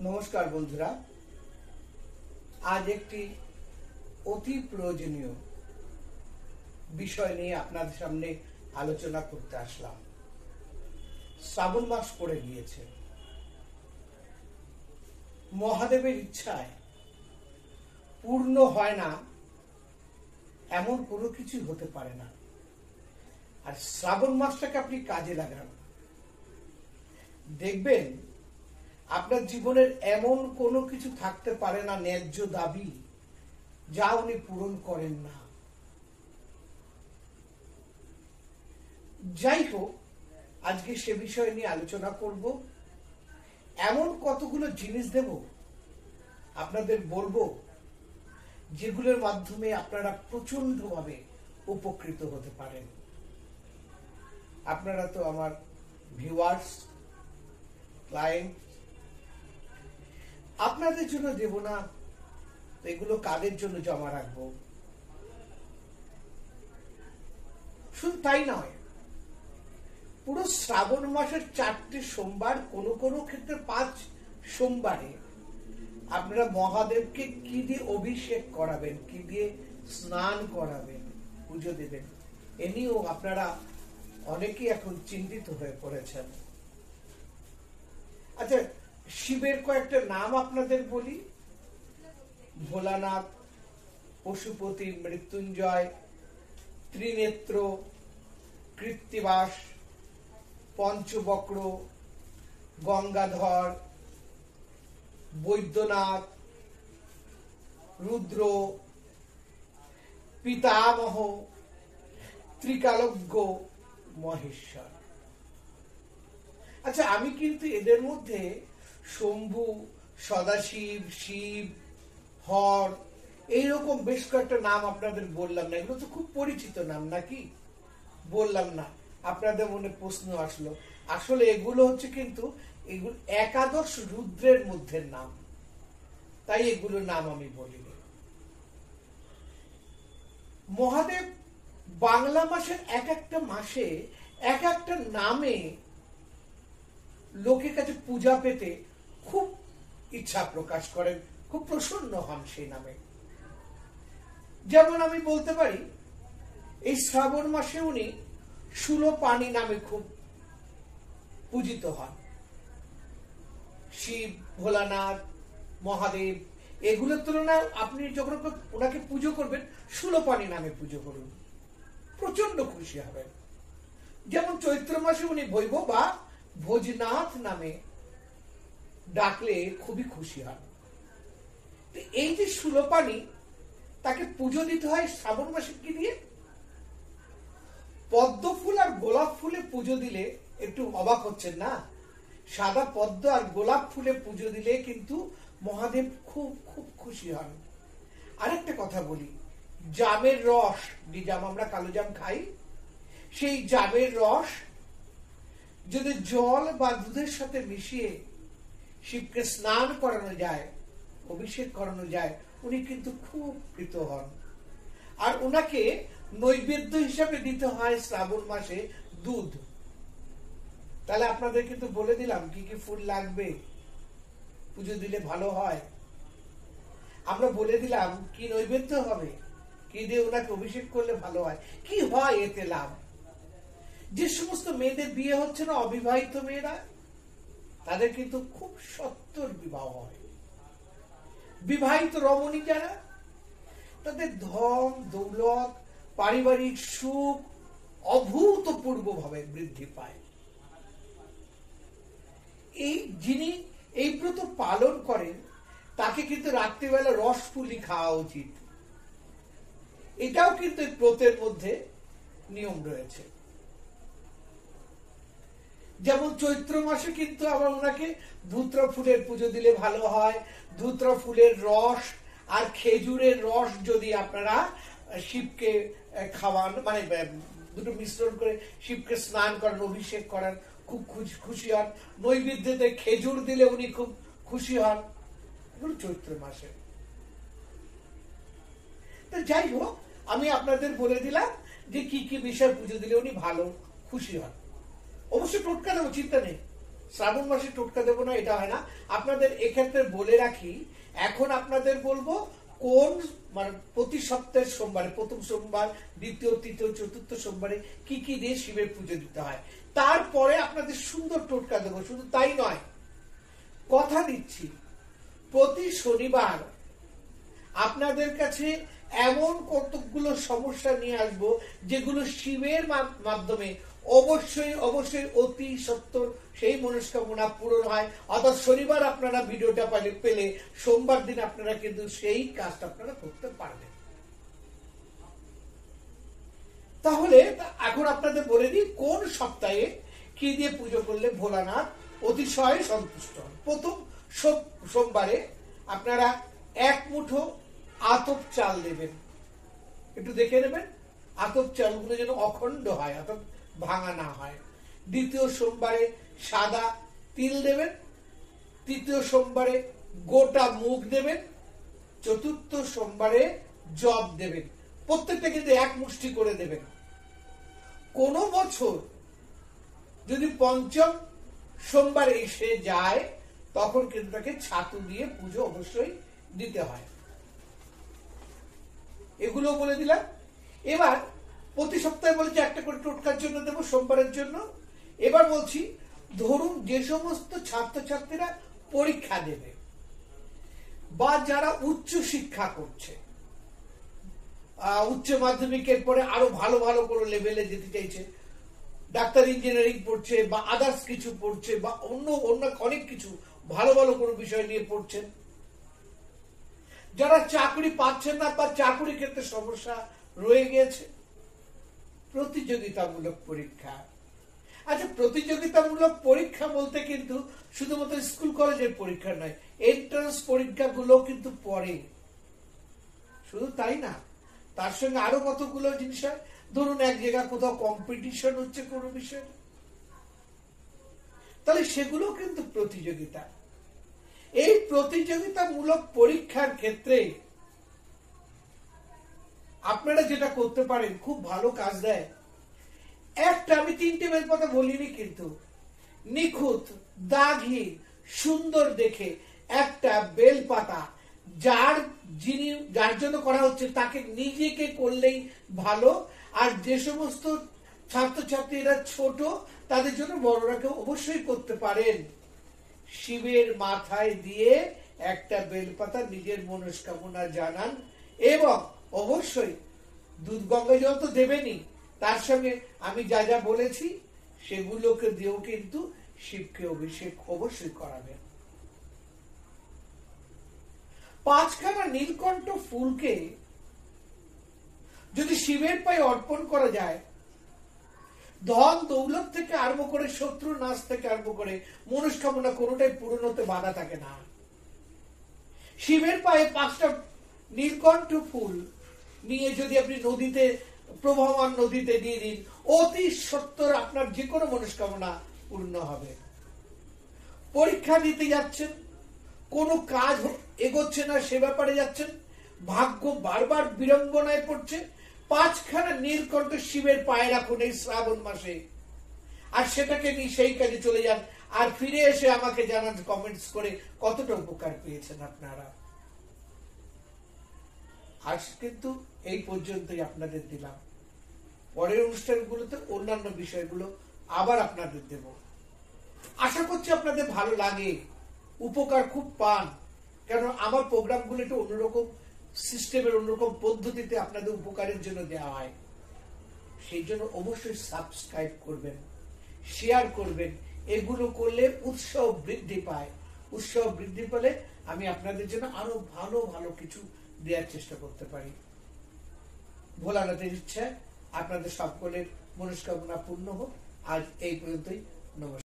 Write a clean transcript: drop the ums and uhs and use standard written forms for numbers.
নমস্কার বন্ধুরা, আজ একটি অতি প্রয়োজনীয় বিষয় নিয়ে আপনাদের সামনে আলোচনা করতে আসলাম। শ্রাবণ মাস পড়ে গিয়েছে। মহাদেবের ইচ্ছায় পূর্ণ হয় না এমন কোনো কিছু হতে পারে না। আর শ্রাবণ মাসটাকে আপনি কাজে লাগান, দেখবেন আপনার জীবনের এমন কোনো কিছু থাকতে পারে না ন্যায্য দাবি যা উনি পূরণ করেন না। যাই হোক, আজকে সে বিষয় নিয়ে আলোচনা করব। এমন কতগুলো জিনিস দেব, আপনাদের বলবো, যেগুলোর মাধ্যমে আপনারা প্রচন্ডভাবে উপকৃত হতে পারেন। আপনারা তো আমার ভিউয়ার্স, ক্লায়েন্ট, আপনাদের জন্য দেব না তো এগুলো কাদের জন্য জমা রাখবো? শুধু তাই নয়, পুরো শ্রাবণ মাসের 4টে সোমবার, কোনো কোনো ক্ষেত্রে 5 সোমবারে আপনারা মহাদেবকে কি দিয়ে অভিষেক করাবেন, কি দিয়ে স্নান করাবেন, পুজো দেবেন, এ নিয়েও আপনারা অনেকেই এখন চিন্তিত হয়ে পড়েছেন। আচ্ছা, শিবের কয়েকটা নাম আপনাদের বলি: ভোলানাথ, পশুপতি, মৃত্যুঞ্জয়, ত্রিনেত্র, কৃত্তিবাস, পঞ্চবক্র, গঙ্গাধর, বৈদ্যনাথ, রুদ্র, পিতামহ, ত্রিকালজ্ঞ, মহেশ্বর। আচ্ছা, আমি কিন্তু এদের মধ্যে শম্ভু, সদাশিব, শিব, হর, এইরকম বেশ কয়েকটা নাম আপনাদের বললাম না। এগুলো তো খুব পরিচিত নাম, নাকি? বললাম না, আপনাদের মনে প্রশ্ন আসলো। আসলে এগুলো হচ্ছে কিন্তু এগুলো একাদশ রুদ্রের মধ্যে নাম, তাই এগুলো নাম আমি বলিনি। মহাদেব বাংলা মাসের এক একটা মাসে এক একটা নামে লোকের কাছে পূজা পেতে খুব ইচ্ছা প্রকাশ করেন, খুব প্রসন্ন হন সেই নামে। যেমন আমি বলতে পারি, এই শ্রাবণ মাসে উনি শূলপাণি নামে খুব পূজিত হন। শিব, ভোলানাথ, মহাদেব, এগুলোর তুলনায় আপনি যখন ওনাকে পুজো করবেন, শূলপাণি নামে পুজো করুন, প্রচন্ড খুশি হবেন। যেমন চৈত্র মাসে উনি ভৈব বা ভোজনাথ নামে ডাকলে খুবই খুশি হন। এই যে শূলপাণি, তাকে পুজো দিতে হয় শ্রাবণ মাসে কি দিয়ে? পদ্ম ফুল আর গোলাপ ফুলে পুজো দিলে একটু অবাক হচ্ছেন না? সাদা পদ্ম আর গোলাপ ফুলে পুজো দিলে কিন্তু মহাদেব খুব খুব খুশি হন। আরেকটা কথা বলি, জামের রস, যে জাম আমরা কালো জাম খাই, সেই জামের রস যদি জল বা দুধের সাথে মিশিয়ে শিবকে স্নান করানো যায়, অভিষেক করানো যায়, উনি কিন্তু খুব প্রীত হন। আর ওনাকে নৈবেদ্য হিসাবে দিতে হয় শ্রাবণ মাসে দুধ। তাহলে আপনাদের কিন্তু বলে দিলাম কি কি ফুল লাগবে পুজো দিলে ভালো হয়। আমরা বলে দিলাম কি নৈবেদ্য হবে, কি দিয়ে ওনাকে অভিষেক করলে ভালো হয়, কি হয় এতে লাভ। যে সমস্ত মেয়েদের বিয়ে হচ্ছে না, অবিবাহিত মেয়েরা, তাদের কিন্তু খুব সত্তর বিবাহ হয়। বিবাহিত রমণী যারা, তাদের ধন দৌলত, পারিবারিক সুখ অভূতপূর্বভাবে বৃদ্ধি পায়। এই যিনি এই ব্রত পালন করেন, তাকে কিন্তু রাত্রিবেলা রসপুলি খাওয়া উচিত। এটাও কিন্তু এই ব্রতের মধ্যে নিয়ম রয়েছে। যেমন চৈত্র মাসে কিন্তু আবার ওনাকে ধুত্রা ফুলের পুজো দিলে ভালো হয়। ধুত্রা ফুলের রস আর খেজুরের রস যদি আপনারা শিবকে খাওয়ান, মানে দুটো মিশ্রণ করে শিবকে স্নান করেন, অভিষেক করেন, খুব খুশি হন। নৈবেদ্যতে খেজুর দিলে উনি খুব খুশি হন। এগুলো চৈত্র মাসে। তো যাই হোক, আমি আপনাদের বলে দিলাম যে কি কি বিষয় পুজো দিলে উনি ভালো খুশি হন। অবশ্যই টোটকা নেব, চিন্তা নেই। শ্রাবণ মাসে টোটকা দেবো না এটা হয় না। আপনাদের এক্ষেত্রে বলে রাখি, এখন আপনাদের বলবো কোন মানে প্রতি সপ্তাহের সোমবারে, প্রথম সোমবার, দ্বিতীয়, তৃতীয়, চতুর্থ সোমবারে কি কি দিয়ে শিবের পুজো দিতে হয়। তারপরে আপনাদের সুন্দর টোটকা দেবো। শুধু তাই নয়, কথা দিচ্ছি প্রতি শনিবার আপনাদের কাছে এমন কতগুলো সমস্যা নিয়ে আসবো যেগুলো শিবের মাধ্যমে অবশ্যই অবশ্যই অতি সত্বর সেই মনস্কামনা পূরণ হয়। অর্থাৎ শনিবার আপনারা ভিডিওটা পেলে সোমবার দিন আপনারা কিন্তু সেই কাজটা আপনারা করতে পারবেন। তাহলে এখন আপনাদের বলে দিই কোন সপ্তাহে কি দিয়ে পুজো করলে ভোলানাথ অতিশয় সন্তুষ্ট হন। প্রথম সোমবারে আপনারা 1 মুঠো আতপ চাল দেবেন। একটু দেখে নেবেন আতপ চালগুলো যেন অখণ্ড হয়, অর্থাৎ ভাঙা না হয়। দ্বিতীয় সোমবারে সাদা তিল দেবেন। তৃতীয় সোমবারে গোটা মুগ দেবেন। চতুর্থ সোমবারে জব দেবেন। প্রত্যেকটা কিন্তু 1 মুষ্টি করে দেবেন। কোন বছর যদি পঞ্চম সোমবার এসে যায় তখন কিন্তু তাকে ছাতু দিয়ে পুজো অবশ্যই দিতে হয়। এগুলো বলে দিলাম। এবার প্রতি সপ্তাহে বলেছি একটা করে টোটকার জন্য দেবো সোমবারের জন্য। এবার বলছি, ধরুন যে সমস্ত ছাত্রছাত্রীরা পরীক্ষা দেবে বা যারা উচ্চ শিক্ষা করছে, উচ্চ মাধ্যমিকের পরে আরো ভালো ভালো করে লেভেলে যেতে চাইছে, ডাক্তার ইঞ্জিনিয়ারিং পড়ছে বা আদার্স কিছু পড়ছে বা অন্য অনেক কিছু ভালো ভালো কোনো বিষয় নিয়ে পড়ছেন, যারা চাকরি পাচ্ছেন না বা চাকরির ক্ষেত্রে সমস্যা রয়ে গেছে, প্রতিযোগিতামূলক পরীক্ষা। আচ্ছা, প্রতিযোগিতামূলক পরীক্ষা বলতে কিন্তু শুধুমাত্র স্কুল কলেজের পরীক্ষা নয়, এন্ট্রান্স পরীক্ষাগুলো কিন্তু পড়ে। শুধু তাই না, তার সঙ্গে আরো কতগুলো জিনিস হয়। ধরুন এক জায়গায় কোথাও কম্পিটিশন হচ্ছে কোনো বিষয়, তাহলে সেগুলো কিন্তু প্রতিযোগিতা। এই প্রতিযোগিতামূলক পরীক্ষার ক্ষেত্রে আপনারা যেটা করতে পারেন, খুব ভালো কাজ দেয় একটা, আমি 3টে বেলপাতা বলিনি কিন্তু, নিখুঁত দাগহীন সুন্দর দেখে একটা বেলপাতা যার জন্য করা হচ্ছে তাকে নিজেকে করলেই ভালো। আর যে সমস্ত ছাত্রছাত্রীরা ছোট তাদের জন্য বড়রা কেউ অবশ্যই করতে পারেন। শিবের মাথায় দিয়ে একটা বেলপাতা নিজের মনস্কামনা জানান এবং অবশ্যই দুধ গঙ্গা জল তো দেবেনই, তার সঙ্গে আমি যা যা বলেছি সেগুলোকে দিয়েও কিন্তু শিবকে অভিষেক অবশ্যই করাবেন। 5খানা নীলকণ্ঠ ফুলকে যদি শিবের পায়ে অর্পণ করা যায়, ধন দৌলত থেকে আরম্ভ করে শত্রু নাশ থেকে আরম্ভ করে মনস্কামনা কোনোটাই পূরণ হতে বাধা থাকে না। শিবের পায়ে 5টা নীলকণ্ঠ ফুল নিয়ে যদি আপনি নদীতে, প্রবাহমান নদীতে দিয়ে দিন, অতি সত্বর আপনার যে কোনো মনস্কামনা পূর্ণ হবে। পরীক্ষা দিতে যাচ্ছেন, কোনো কাজ এগোচ্ছে না, সে ব্যাপারে যাচ্ছেন, ভাগ্য বারবার বিড়ম্বনায় পড়ছে, 5খানা নীলকণ্ঠ শিবের পায়ে রাখুন এই শ্রাবণ মাসে, আর সেটাকে নিয়ে সেই কাজে চলে যান। আর ফিরে এসে আমাকে জানান কমেন্টস করে কতটা উপকার পেয়েছেন আপনারা। আজ কিন্তু এই পর্যন্তই আপনাদের দিলাম। পরের অনুষ্ঠানগুলোতে অন্যান্য বিষয়গুলো আবার আপনাদের দেব। আশা করছি আপনাদের ভালো লাগে, উপকার খুব পান, কারণ আমার প্রোগ্রামগুলো একটু অন্যরকম সিস্টেমের, অন্যরকম পদ্ধতিতে আপনাদের উপকারের জন্য দেওয়া হয়। সেই জন্য অবশ্যই সাবস্ক্রাইব করবেন, শেয়ার করবেন। এগুলো করলে উৎসাহ বৃদ্ধি পায়। উৎসাহ বৃদ্ধি পেলে আমি আপনাদের জন্য আরো ভালো ভালো কিছু দেওয়ার চেষ্টা করতে পারি। ভোলানাথের ইচ্ছা আপনাদের সকলের মনস্কামনা পূর্ণ হোক। আজ এই পর্যন্তই। নমস্কার।